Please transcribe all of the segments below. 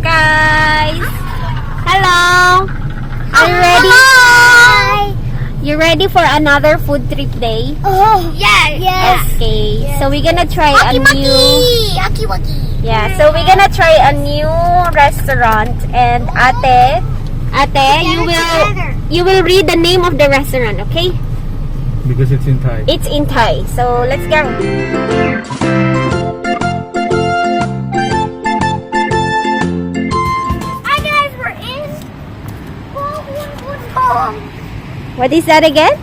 guys! Hello! Are you ready? Hi! You ready for another food trip day? Oh, yeah, yeah. Okay, Yes. so we're gonna try a Waki new... Waki Waki. Yeah, so we're gonna try a new restaurant and Ate, you will read the name of the restaurant, okay? Because it's in Thai. It's in Thai, so let's go. Hi guys, we're in Pong. What is that again?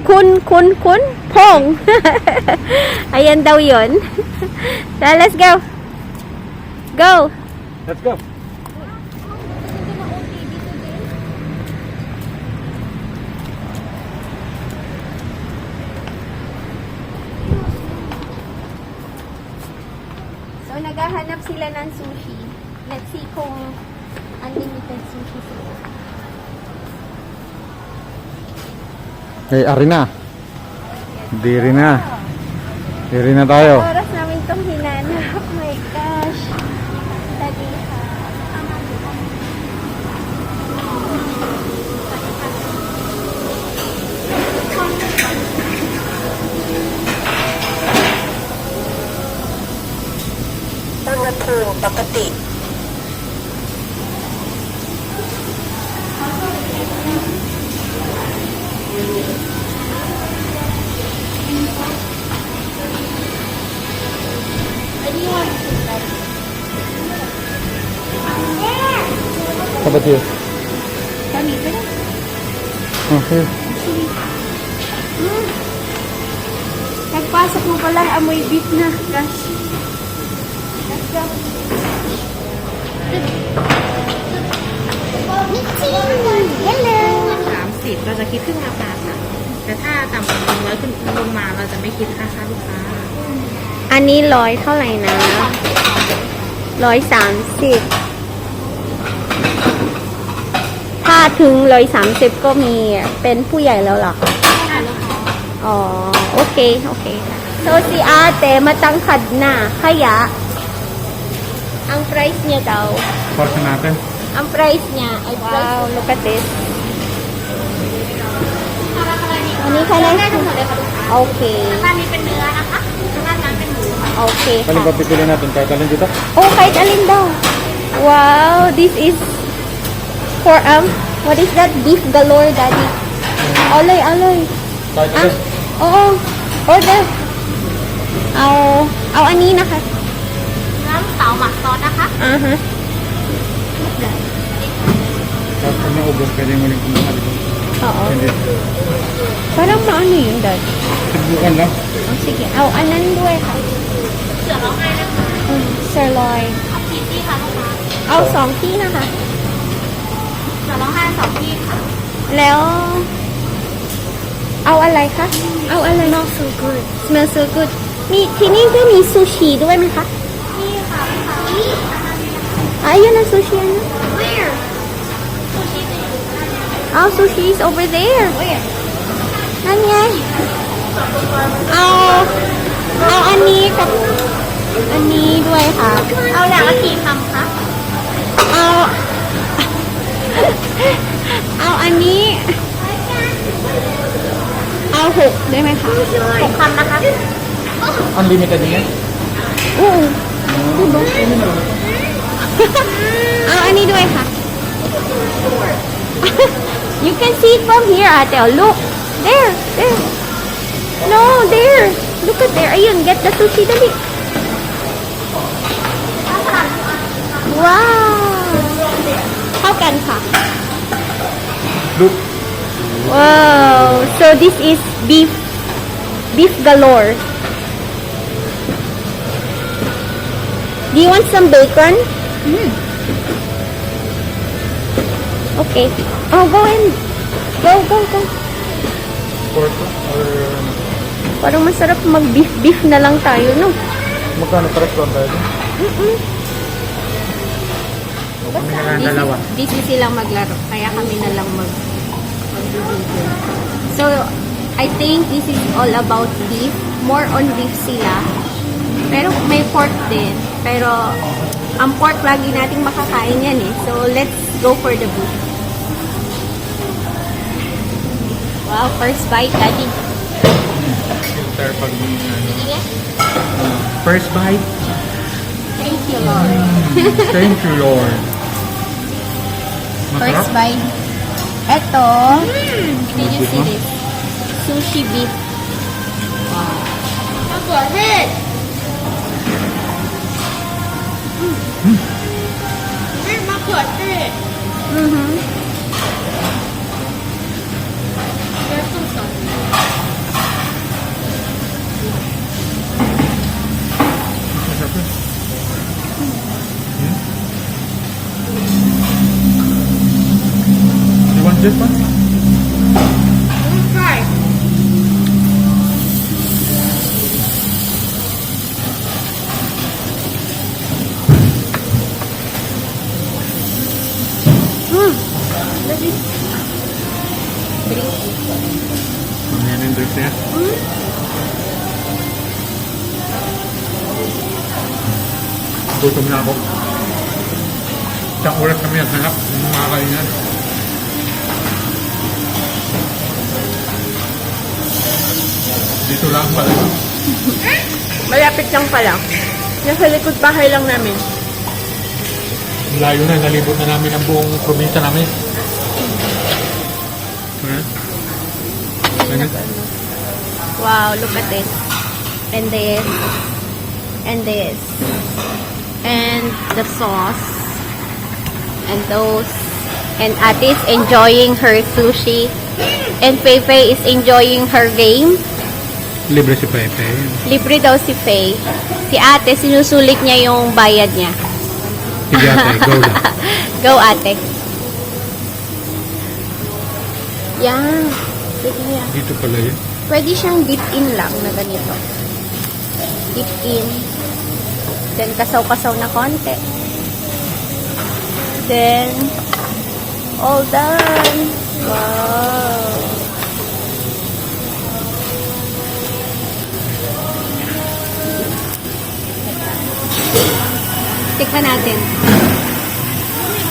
Kun Kun, Pong. Ayan daw yun. So, let's go. Go. Let's go. So, naghahanap sila ng sushi. Let's see kung unlimited sushi sila. Eh, ari na. Diri na. Diri na tayo. Oras namin itong hinanap. Oh my gosh. Dali ha. Tangatong Pakati. How about you? Kami ba na? Oh, here. Nagpasok mo pala, amoy beef na. Gosh. Let's go. Hello. 30เราจะคิดครึ่งราคาค่ะแต่ถ้าต่ำกว่า100ขึ้นลงมาเราจะไม่คิดค่าลูกค้า อันนี้100เท่าไหร่นะ130ถ้าถึง130ก็มีเป็นผู้ใหญ่แล้วเหรอคะอ๋อโอเคโอเคso si ate matangkad na kaya ang price niya daw Portion natin. ang price niya ay wow look at this อันนี้ค่ะได้ทั้งหมดเลยค่ะลูกค้าโอเค ข้างนี้เป็นเนื้อนะคะข้างนั้นเป็นหมูค่ะ โอเค Alin ค่ะ ba pipili natin? Kahit alin dito? Oh, kahit alin daw. Wow, this is for what is that? Beef galore, daddy. Aloy, aloy. Kahit Ah, alin. oo. Order.เอาอันนี้นะคะ น้ำเต๋าหมักซอสนะคะ Uh-huh. Kahit pag naubos, pwede mo rin kumuha dito. Oo. Hindi. Parang maano yun, dad? Subukan lang. Oh, sige. Ananด้วยค่ะ เสือร้องไห้นะคะ sirloin เอาพีที่ค่ะลูกค้า เอา2ที่นะคะ เสือร้องไห้2ที่ค่ะ แล้ว เอาอะไรคะ เอาอะไร Smell so good Smell so good มีที่นี่ก็มีซูชิด้วยไหมคะ นี่ค่ะลูกค้า Ayun ang sushi ano? Where ซูชินี่ Oh, sushi is over there. Where นั่นไง เอาอันนี้กับอันนี้ด้วยค่ะ เอาอย่างละกี่คำคะ เอาอันนี้ เอา6ได้ไหมคะ 6 คำนะคะ Unlimited niya. อู้เอาอันนี้ด้วยค่ะ You can see it from here, ate. Oh, look. There. No, there. Look at there. Ayun, get the sushi dali. Wow. How can ka? Look. Wow. So this is beef galore. Do you want some bacon? Okay. Oh, go in. Go. Pork or... Parang masarap mag-beef na lang tayo, no? Magkano pa restaurant tayo? Kami na lang dalawa. Busy silang maglaro, kaya kami na lang mag-video. So, I think this is all about beef. More on beef sila. Pero may pork din. Pero ang pork lagi nating makakain yan eh. So let's go for the beef. Wow, first bite, Daddy. Filter pag first bite. Thank you, Lord. Thank you, Lord. First Masarap. bite. Eto, did you see this? Sushi beef. Go ahead. Here's my foot. Mm-hmm. There's some sauce. Masarap yun. You want this one? Let's try. Yan yung drink niya. Gutom na ako. Isang oras kami naghanap ng mga kainan. Dito lang pala. Malapit lang pala. Nasa likod bahay lang namin. Layo na, nalibot na namin ang buong probinsya namin. Wow, look at this. And this. And this. And the sauce. And those. And Ate is enjoying her sushi. And Feifei is enjoying her game. Libre si Pepe. Libre daw si Faye. Si Ate, sinusulit niya yung bayad niya. Sige ate, go lang. Go, Ate. Yan. Sige yan. Dito pala yun. Pwede siyang dip in lang na ganito. Dip in. Then, kasaw-kasaw na konti. Then, all done. Wow. Tikman natin.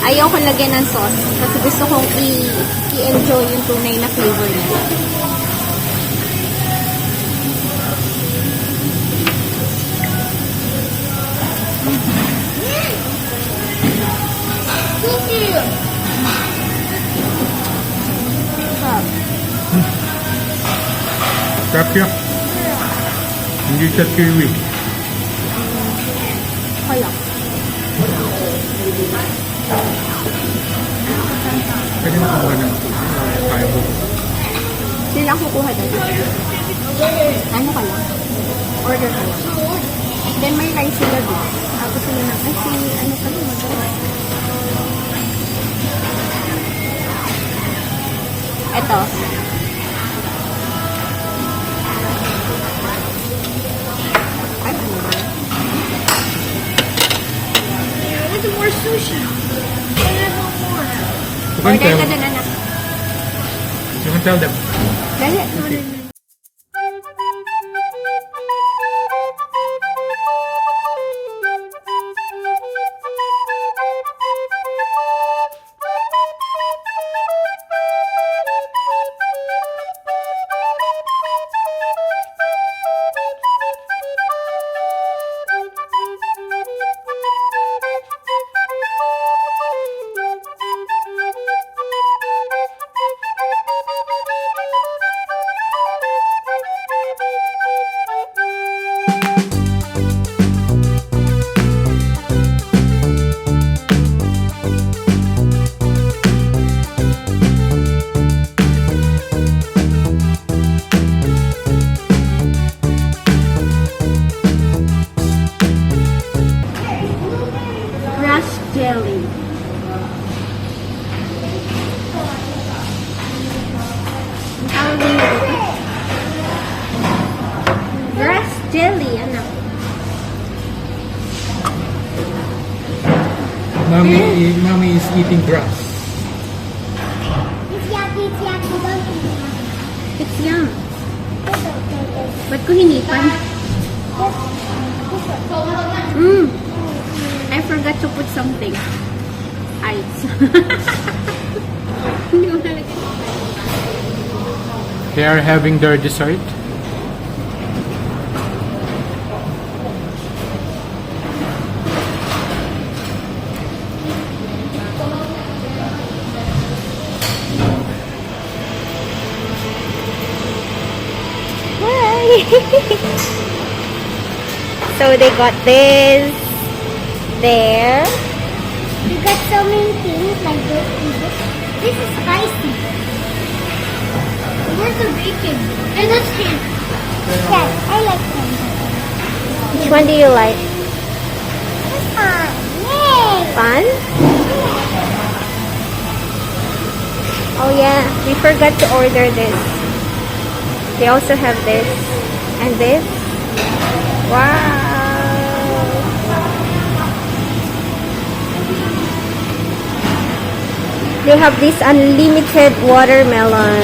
Ayaw ko lagyan ng sauce kasi gusto kong i-enjoy yung tunay na flavor niya. Sarap siya. Hindi siya kiwi. Kaya. Pwede mo kumuha ng kaya mo. Sila ang kukuha dito. Ano ka lang? Order ka lang. Then may rice sila doon. Tapos sila na, ay si, ano ka lang, mag-rice. Ito. Ay, ano ba? Let's do more sushi. There's no more. You can Order tell, ka din, anak. you can tell them. Dali. Grass jelly. Ang tawag nila dito? Grass jelly, anak. Mommy is eating grass. It's yucky, don't eat it. It's yum. Ba't ko hinipan? This I forgot to put something. Ice. Hindi ko nalagay. They are having their dessert. Hi. So they got this there. You got so many things like this and this. This is spicy. Where's the bacon? And this ham. Yes, I like ham. Which one do you like? This one. Yay! Fun? Oh yeah, we forgot to order this. They also have this and this. Wow. They have this unlimited watermelon.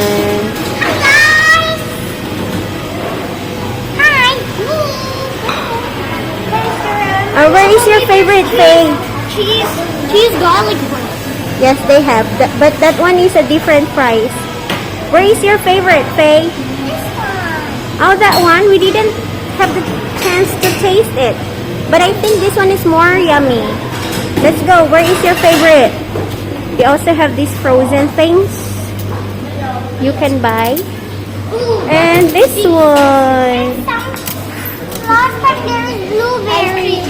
Hi, guys! Hi! Me! Where is your favorite thing? Cheese garlic bread. Yes, they have. But that one is a different price. Where is your favorite, Faye? This one. Oh, that one? We didn't have the chance to taste it. But I think this one is more yummy. Let's go. Where is your favorite? They also have these frozen things you can buy. Ooh, And this one. last time there was blueberry.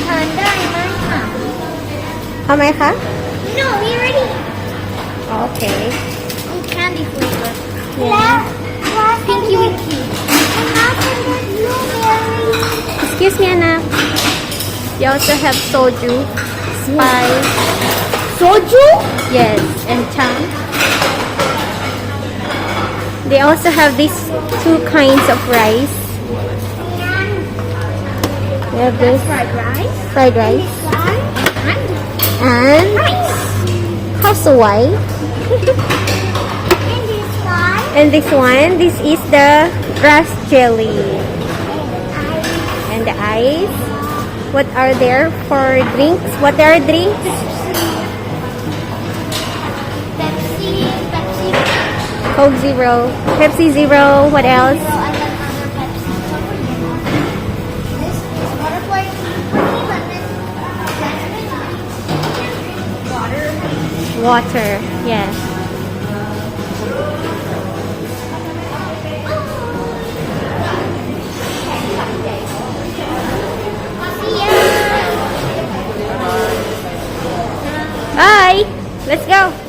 How may ka? No, we already. Okay. Oh, candy flavor. Yeah. Pinky winky. And last time there was blueberry. Excuse me, anak. They also have soju, spice. Soju? Yes, and chang. They also have these two kinds of rice. They have this Fried rice. fried rice And and kasawai. and this one. And this one, this is the grass jelly. And the ice. What are there for drinks? What are drinks? Pepsi. Coke Zero, Pepsi Zero, what else? Zero and then other Pepsi. This is butterfly lemon. Water. Water, yes. See ya. Bye! Let's go!